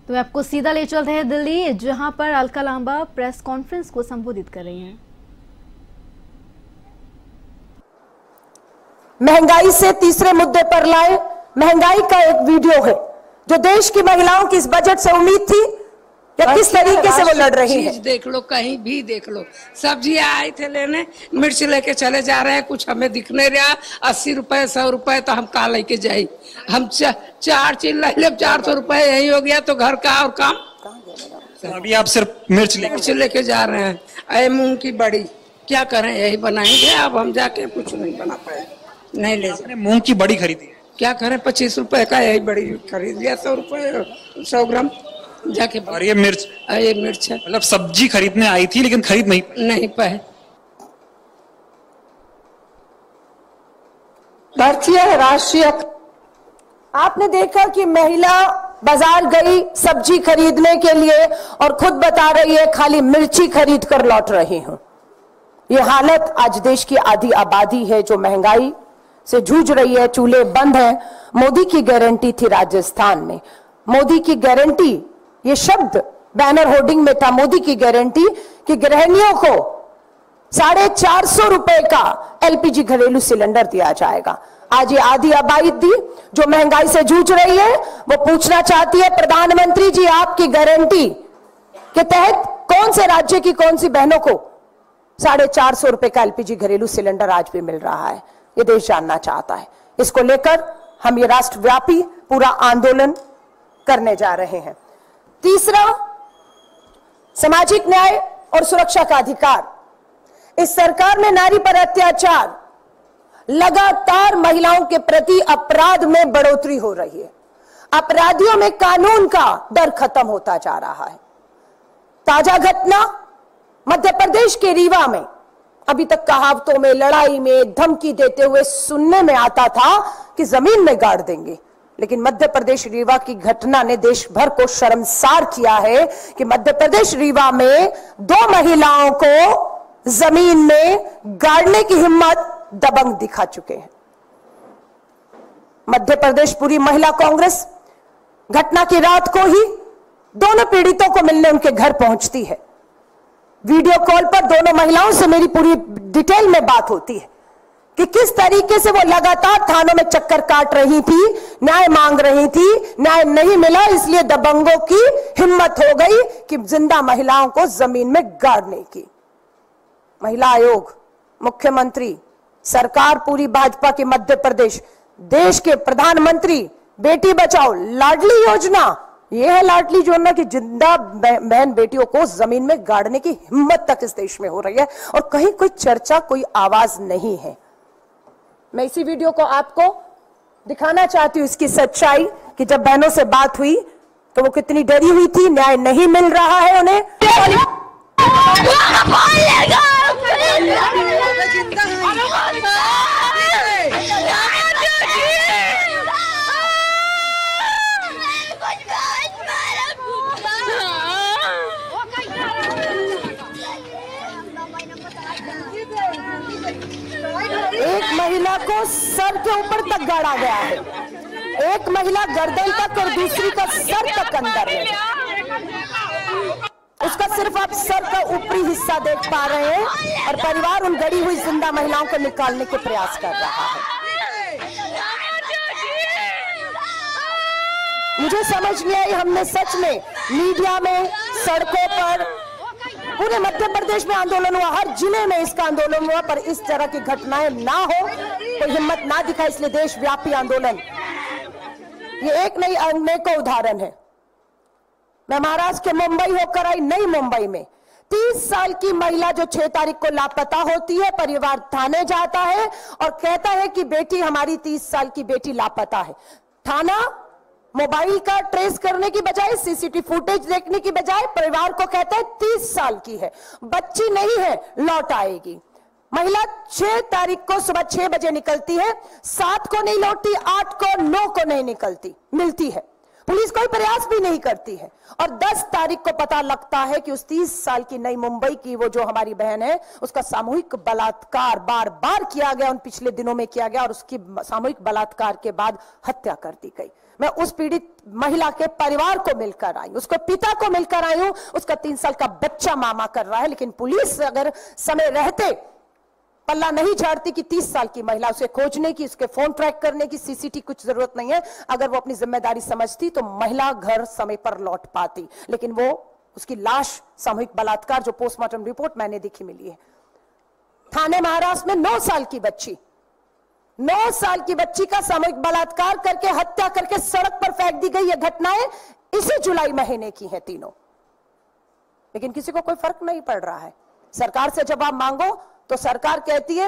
तो मैं आपको सीधा ले चलते हैं दिल्ली, जहां पर अलका लांबा प्रेस कॉन्फ्रेंस को संबोधित कर रही हैं। महंगाई से तीसरे मुद्दे पर लाए। महंगाई का एक वीडियो है जो देश की महिलाओं की इस बजट से उम्मीद थी या किस तरीके से वो लड़ रही है। देख लो, कहीं भी देख लो, सब्जी आए थे लेने, मिर्च लेके चले जा रहे हैं, कुछ हमें दिख नहीं रहा। 80 रुपए 100 रुपए तो हम कहाँ लेके जाए। हम 4 चीज ले 400 रुपए यही हो गया, तो घर का और काम। तो अभी आप सिर्फ मिर्च लेके जा रहे हैं। अरे मूंग की बड़ी क्या करें, यही बनाएंगे। अब हम जाके कुछ नहीं बना पाए, नहीं ले जाए। मूंग की बड़ी खरीदी, क्या करें, 25 रुपए का यही बड़ी खरीद लिया। 100 रुपए 100 ग्राम जाके। और ये मिर्च है। मतलब सब्जी खरीदने आई थी लेकिन खरीद नहीं पाए। भारतीय राष्ट्रीय आपने देखा कि महिला बाजार गई सब्जी खरीदने के लिए और खुद बता रही है खाली मिर्ची खरीद कर लौट रही हूं। यह हालत आज देश की आधी आबादी है जो महंगाई से जूझ रही है। चूल्हे बंद हैं। मोदी की गारंटी थी राजस्थान में, मोदी की गारंटी, ये शब्द बैनर होर्डिंग में था, मोदी की गारंटी कि गृहिणियों को 450 रुपए का एलपीजी घरेलू सिलेंडर दिया जाएगा। आज ये आधी आबादी जो महंगाई से जूझ रही है वो पूछना चाहती है, प्रधानमंत्री जी आपकी गारंटी के तहत कौन से राज्य की कौन सी बहनों को 450 रुपए का एलपीजी घरेलू सिलेंडर आज भी मिल रहा है, ये देश जानना चाहता है। इसको लेकर हम ये राष्ट्रव्यापी पूरा आंदोलन करने जा रहे हैं। तीसरा, सामाजिक न्याय और सुरक्षा का अधिकार। इस सरकार में नारी पर अत्याचार, लगातार महिलाओं के प्रति अपराध में बढ़ोतरी हो रही है। अपराधियों में कानून का डर खत्म होता जा रहा है। ताजा घटना मध्य प्रदेश के रीवा में। अभी तक कहावतों में, लड़ाई में, धमकी देते हुए सुनने में आता था कि जमीन में गाड़ देंगे, लेकिन मध्य प्रदेश रीवा की घटना ने देश भर को शर्मसार किया है कि मध्य प्रदेश रीवा में 2 महिलाओं को जमीन में गाड़ने की हिम्मत दबंग दिखा चुके हैं। मध्य प्रदेश पूरी महिला कांग्रेस घटना की रात को ही दोनों पीड़ितों को मिलने उनके घर पहुंचती है। वीडियो कॉल पर दोनों महिलाओं से मेरी पूरी डिटेल में बात होती है कि किस तरीके से वो लगातार थानों में चक्कर काट रही थी, न्याय मांग रही थी, न्याय नहीं मिला, इसलिए दबंगों की हिम्मत हो गई कि जिंदा महिलाओं को जमीन में गाड़ने की। महिला आयोग, मुख्यमंत्री, सरकार पूरी भाजपा की मध्य प्रदेश, देश के प्रधानमंत्री, बेटी बचाओ लाडली योजना, यह है लाडली योजना की जिंदा बहन बेटियों को जमीन में गाड़ने की हिम्मत तक इस देश में हो रही है और कहीं कोई चर्चा, कोई आवाज नहीं है। मैं इसी वीडियो को आपको दिखाना चाहती हूं, इसकी सच्चाई कि जब बहनों से बात हुई तो वो कितनी डरी हुई थी, न्याय नहीं मिल रहा है उन्हें। एक महिला को सर के ऊपर तक गाड़ा गया है, एक महिला गर्दन तक और दूसरी का सर तक अंदर है। उसका सिर्फ आप सर का ऊपरी हिस्सा देख पा रहे हैं और परिवार उन गड़ी हुई जिंदा महिलाओं को निकालने के प्रयास कर रहा है। मुझे समझ नहीं आई, हमने सच में मीडिया में, सड़कों पर, पूरे मध्य प्रदेश में आंदोलन हुआ, हर जिले में इसका आंदोलन हुआ, पर इस तरह की घटनाएं ना हो, कोई हिम्मत ना दिखा, इसलिए देशव्यापी आंदोलन। ये एक नहीं अनेकों उदाहरण है। मैं महाराष्ट्र के मुंबई होकर आई, नई मुंबई में 30 साल की महिला जो 6 तारीख को लापता होती है, परिवार थाने जाता है और कहता है कि बेटी हमारी 30 साल की बेटी लापता है। थाना मोबाइल का ट्रेस करने की बजाय, सीसीटीवी फुटेज देखने की बजाय परिवार को कहता है 30 साल की है, बच्ची नहीं है, लौट आएगी। महिला 6 तारीख को सुबह 6 बजे निकलती है, 7 को नहीं लौटती, 8 को, 9 को नहीं निकलती, मिलती है। पुलिस कोई प्रयास भी नहीं करती है और 10 तारीख को पता लगता है कि उस 30 साल की नई मुंबई की वो जो हमारी बहन है, उसका सामूहिक बलात्कार बार बार किया गया, उन पिछले दिनों में किया गया और उसकी सामूहिक बलात्कार के बाद हत्या कर दी गई। मैं उस पीड़ित महिला के परिवार को मिलकर आई, उसके पिता को मिलकर आई हूं। उसका 3 साल का बच्चा मामा कर रहा है, लेकिन पुलिस अगर समय रहते पल्ला नहीं झाड़ती कि 30 साल की महिला, उसे खोजने की, उसके फोन ट्रैक करने की, सीसीटीवी कुछ जरूरत नहीं है। अगर वो अपनी जिम्मेदारी समझती तो महिला घर समय पर लौट पाती, लेकिन वो उसकी लाश सामूहिक बलात्कार, जो पोस्टमार्टम रिपोर्ट मैंने देखी, मिली है। थाने महाराष्ट्र में 9 साल की बच्ची, 9 साल की बच्ची का सामूहिक बलात्कार करके हत्या करके सड़क पर फेंक दी गई। ये घटनाएं इसी जुलाई महीने की हैं तीनों, लेकिन किसी को कोई फर्क नहीं पड़ रहा है। सरकार से जवाब मांगो तो सरकार कहती है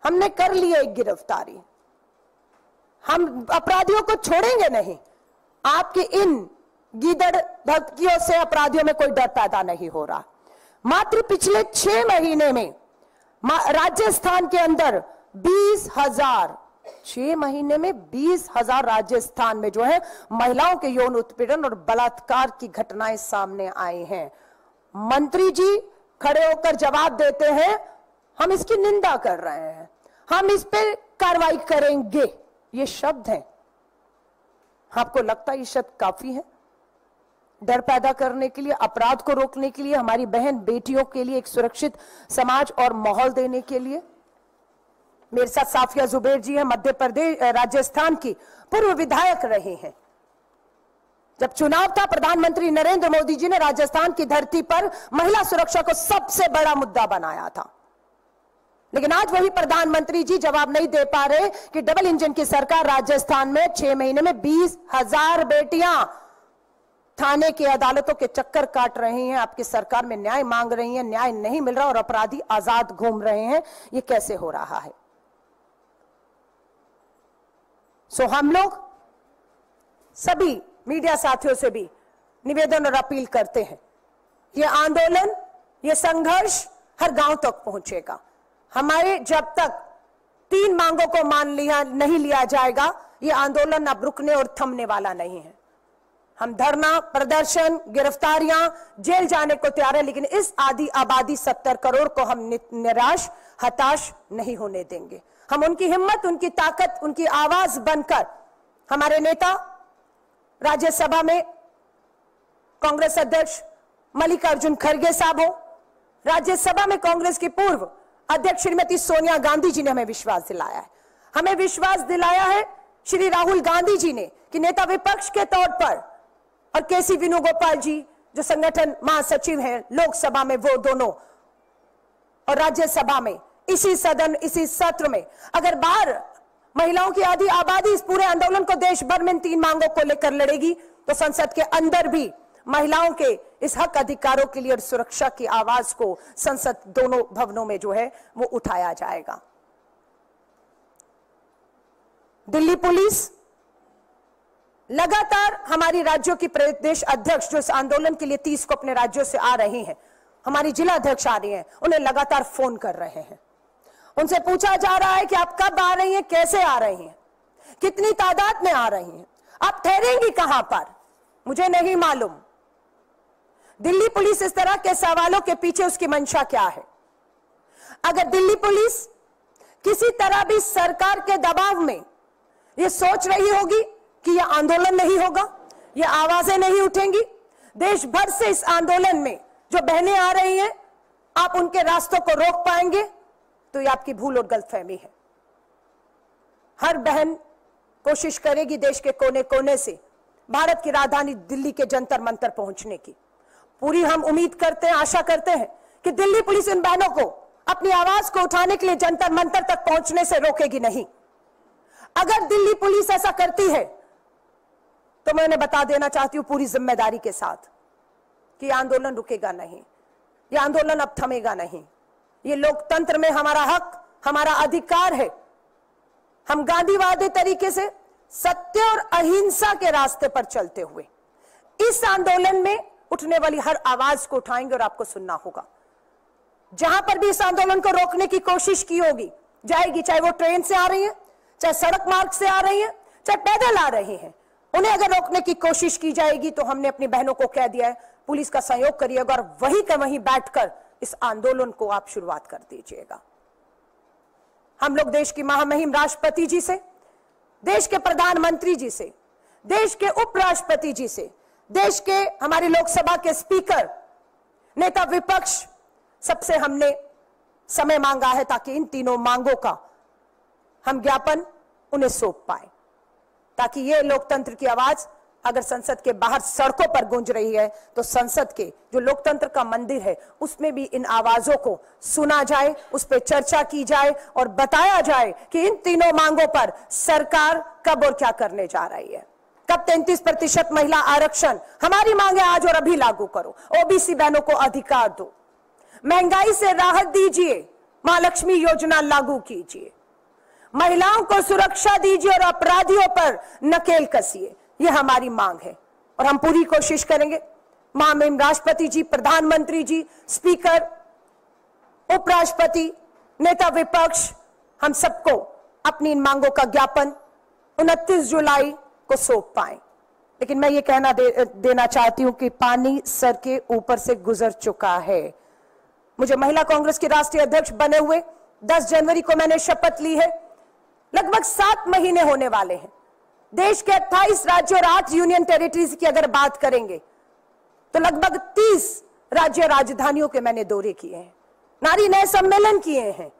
हमने कर ली एक गिरफ्तारी, हम अपराधियों को छोड़ेंगे नहीं। आपके इन गीदड़ भक्तियों से अपराधियों में कोई डर पैदा नहीं हो रहा। मात्र पिछले 6 महीने में राजस्थान के अंदर 20,000, 6 महीने में 20,000 राजस्थान में जो है महिलाओं के यौन उत्पीड़न और बलात्कार की घटनाएं सामने आई हैं। मंत्री जी खड़े होकर जवाब देते हैं हम इसकी निंदा कर रहे हैं, हम इस पर कार्रवाई करेंगे, ये शब्द हैं। आपको लगता है ये शब्द काफी है डर पैदा करने के लिए, अपराध को रोकने के लिए, हमारी बहन बेटियों के लिए एक सुरक्षित समाज और माहौल देने के लिए? मेरे साथ साफिया जुबैर जी हैं, मध्य प्रदेश राजस्थान की पूर्व विधायक रहे हैं। जब चुनाव था, प्रधानमंत्री नरेंद्र मोदी जी ने राजस्थान की धरती पर महिला सुरक्षा को सबसे बड़ा मुद्दा बनाया था, लेकिन आज वही प्रधानमंत्री जी जवाब नहीं दे पा रहे कि डबल इंजन की सरकार राजस्थान में 6 महीने में 20,000 बेटियां थाने की अदालतों के चक्कर काट रही हैं, आपकी सरकार में न्याय मांग रही हैं, न्याय नहीं मिल रहा और अपराधी आजाद घूम रहे हैं। ये कैसे हो रहा है? हम लोग सभी मीडिया साथियों से भी निवेदन और अपील करते हैं, ये आंदोलन, ये संघर्ष हर गांव तक पहुंचेगा। हमारे जब तक 3 मांगों को नहीं लिया जाएगा, ये आंदोलन अब रुकने और थमने वाला नहीं है। हम धरना, प्रदर्शन, गिरफ्तारियां, जेल जाने को तैयार है, लेकिन इस आधी आबादी 70 करोड़ को हम निराश, हताश नहीं होने देंगे। हम उनकी हिम्मत, उनकी ताकत, उनकी आवाज बनकर, हमारे नेता राज्यसभा में कांग्रेस अध्यक्ष मल्लिकार्जुन खड़गे साहब हो, राज्यसभा में कांग्रेस की पूर्व अध्यक्ष श्रीमती सोनिया गांधी जी ने हमें विश्वास दिलाया है। हमें विश्वास दिलाया है श्री राहुल गांधी जी ने कि नेता विपक्ष के तौर पर, और केसी वेणुगोपाल जी जो संगठन महासचिव हैं लोकसभा में, वो दोनों, और राज्यसभा में इसी सदन, इसी सत्र में अगर बाहर महिलाओं की आधी आबादी इस पूरे आंदोलन को देश भर में 3 मांगों को लेकर लड़ेगी, तो संसद के अंदर भी महिलाओं के इस हक अधिकारों के लिए और सुरक्षा की आवाज को संसद दोनों भवनों में जो है वो उठाया जाएगा। दिल्ली पुलिस लगातार, हमारी राज्यों की प्रदेश अध्यक्ष जो इस आंदोलन के लिए 30 को अपने राज्यों से आ रही हैं, हमारी जिला अध्यक्ष आ रही हैं, उन्हें लगातार फोन कर रहे हैं। उनसे पूछा जा रहा है कि आप कब आ रही हैं, कैसे आ रही हैं, कितनी तादाद में आ रही हैं, आप ठहरेंगी कहां पर, मुझे नहीं मालूम। दिल्ली पुलिस इस तरह के सवालों के पीछे उसकी मंशा क्या है? अगर दिल्ली पुलिस किसी तरह भी सरकार के दबाव में ये सोच रही होगी कि यह आंदोलन नहीं होगा, ये आवाजें नहीं उठेंगी, देश भर से इस आंदोलन में जो बहनें आ रही हैं, आप उनके रास्तों को रोक पाएंगे, तो ये आपकी भूल और गलतफहमी है। हर बहन कोशिश करेगी देश के कोने कोने से भारत की राजधानी दिल्ली के जंतर मंतर पहुंचने की। पूरी हम उम्मीद करते हैं, आशा करते हैं कि दिल्ली पुलिस इन बहनों को अपनी आवाज को उठाने के लिए जंतर मंतर तक पहुंचने से रोकेगी नहीं। अगर दिल्ली पुलिस ऐसा करती है तो मैं उन्हें बता देना चाहती हूं पूरी जिम्मेदारी के साथ कि आंदोलन रुकेगा नहीं, यह आंदोलन अब थमेगा नहीं। ये लोकतंत्र में हमारा हक, हमारा अधिकार है। हम गांधीवादी तरीके से सत्य और अहिंसा के रास्ते पर चलते हुए इस आंदोलन में उठने वाली हर आवाज को उठाएंगे और आपको सुनना होगा। जहां पर भी इस आंदोलन को रोकने की कोशिश की होगी जाएगी, चाहे वो ट्रेन से आ रही है, चाहे सड़क मार्ग से आ रही है, चाहे पैदल आ रही है, उन्हें अगर रोकने की कोशिश की जाएगी तो हमने अपनी बहनों को कह दिया है पुलिस का सहयोग करिएगा और वहीं का वहीं बैठकर इस आंदोलन को आप शुरुआत कर दीजिएगा। हम लोग देश की महामहिम राष्ट्रपति जी से, देश के प्रधानमंत्री जी से, देश के उपराष्ट्रपति जी से, देश के हमारी लोकसभा के स्पीकर, नेता विपक्ष, सबसे हमने समय मांगा है ताकि इन तीनों मांगों का हम ज्ञापन उन्हें सौंप पाए, ताकि ये लोकतंत्र की आवाज अगर संसद के बाहर सड़कों पर गूंज रही है तो संसद के जो लोकतंत्र का मंदिर है उसमें भी इन आवाजों को सुना जाए, उस पर चर्चा की जाए और बताया जाए कि इन तीनों मांगों पर सरकार कब और क्या करने जा रही है। कब 33% महिला आरक्षण, हमारी मांगे आज और अभी लागू करो। ओबीसी बहनों को अधिकार दो, महंगाई से राहत दीजिए, महालक्ष्मी योजना लागू कीजिए, महिलाओं को सुरक्षा दीजिए और अपराधियों पर नकेल कसिए। यह हमारी मांग है और हम पूरी कोशिश करेंगे। माननीय राष्ट्रपति जी, प्रधानमंत्री जी, स्पीकर, उपराष्ट्रपति, नेता विपक्ष, हम सबको अपनी इन मांगों का ज्ञापन 29 जुलाई को सौंप पाए। लेकिन मैं ये कहना देना चाहती हूं कि पानी सर के ऊपर से गुजर चुका है। मुझे महिला कांग्रेस की राष्ट्रीय अध्यक्ष बने हुए 10 जनवरी को मैंने शपथ ली है। लगभग 7 महीने होने वाले हैं। देश के 28 राज्यों और 8 यूनियन टेरिटरीज की अगर बात करेंगे तो लगभग 30 राज्य राजधानियों के मैंने दौरे किए हैं, नारी न्याय सम्मेलन किए हैं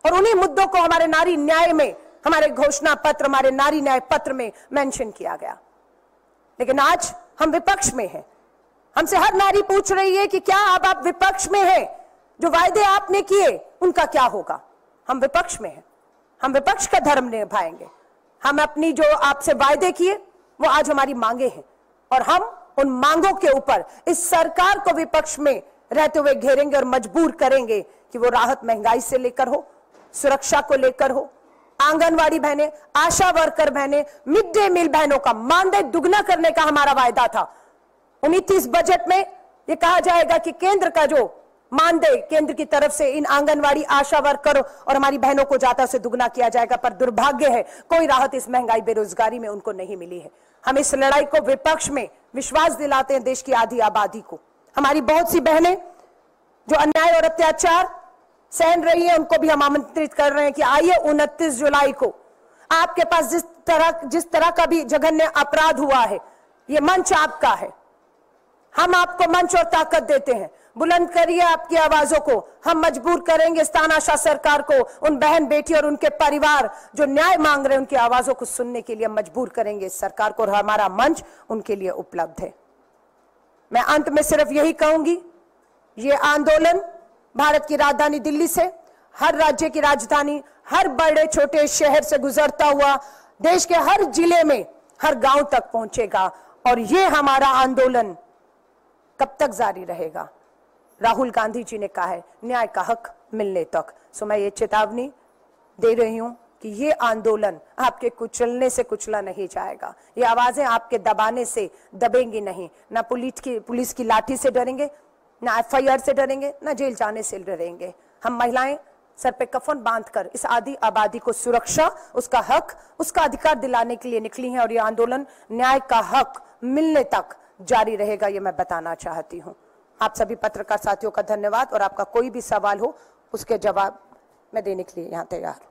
और उन्हीं मुद्दों को हमारे नारी न्याय में, हमारे घोषणा पत्र, हमारे नारी न्याय पत्र में मेंशन किया गया। लेकिन आज हम विपक्ष में हैं। हमसे हर नारी पूछ रही है कि क्या अब आप विपक्ष में हैं? जो वायदे आपने किए उनका क्या होगा? हम विपक्ष में हैं, हम विपक्ष का धर्म निभाएंगे। हम अपनी जो आपसे वायदे किए वो आज हमारी मांगे हैं और हम उन मांगों के ऊपर इस सरकार को विपक्ष में रहते हुए घेरेंगे और मजबूर करेंगे कि वो राहत महंगाई से लेकर हो, सुरक्षा को लेकर हो, आंगनवाड़ी बहनें, आशा वर्कर बहनें, मिड डे मील बहनों का मानदेय दुगना करने का हमारा वायदा था। 29 बजट में ये कहा जाएगा कि केंद्र का जो मानदेय केंद्र की तरफ से इन आंगनवाड़ी, आशा वर्कर और हमारी बहनों को जाता से दुगना किया जाएगा, पर दुर्भाग्य है कोई राहत इस महंगाई बेरोजगारी में उनको नहीं मिली है। हम इस लड़ाई को विपक्ष में विश्वास दिलाते हैं देश की आधी आबादी को। हमारी बहुत सी बहनें जो अन्याय और अत्याचार सहन रही है उनको भी हम आमंत्रित कर रहे हैं कि आइए 29 जुलाई को आपके पास जिस तरह का भी जघन्य अपराध हुआ है, ये मंच आपका है। हम आपको मंच और ताकत देते हैं। बुलंद करिए आपकी आवाजों को। हम मजबूर करेंगे इस तानाशाह सरकार को, उन बहन बेटी और उनके परिवार जो न्याय मांग रहे हैं उनकी आवाजों को सुनने के लिए मजबूर करेंगे इस सरकार को और हमारा मंच उनके लिए उपलब्ध है। मैं अंत में सिर्फ यही कहूंगी, ये आंदोलन भारत की राजधानी दिल्ली से हर राज्य की राजधानी, हर बड़े छोटे शहर से गुजरता हुआ देश के हर जिले में, हर गांव तक पहुंचेगा और ये हमारा आंदोलन कब तक जारी रहेगा? राहुल गांधी जी ने कहा है न्याय का हक मिलने तक। सो मैं ये चेतावनी दे रही हूं कि ये आंदोलन आपके कुचलने से कुचला नहीं जाएगा। ये आवाजें आपके दबाने से दबेंगी नहीं। ना पुलिस की लाठी से डरेंगे, ना FIR से डरेंगे, ना जेल जाने से डरेंगे। हम महिलाएं सर पे कफन बांधकर इस आधी आबादी को सुरक्षा, उसका हक, उसका अधिकार दिलाने के लिए निकली हैं और ये आंदोलन न्याय का हक मिलने तक जारी रहेगा, ये मैं बताना चाहती हूं। आप सभी पत्रकार साथियों का धन्यवाद और आपका कोई भी सवाल हो उसके जवाब मैं देने के लिए यहां तैयार हूं।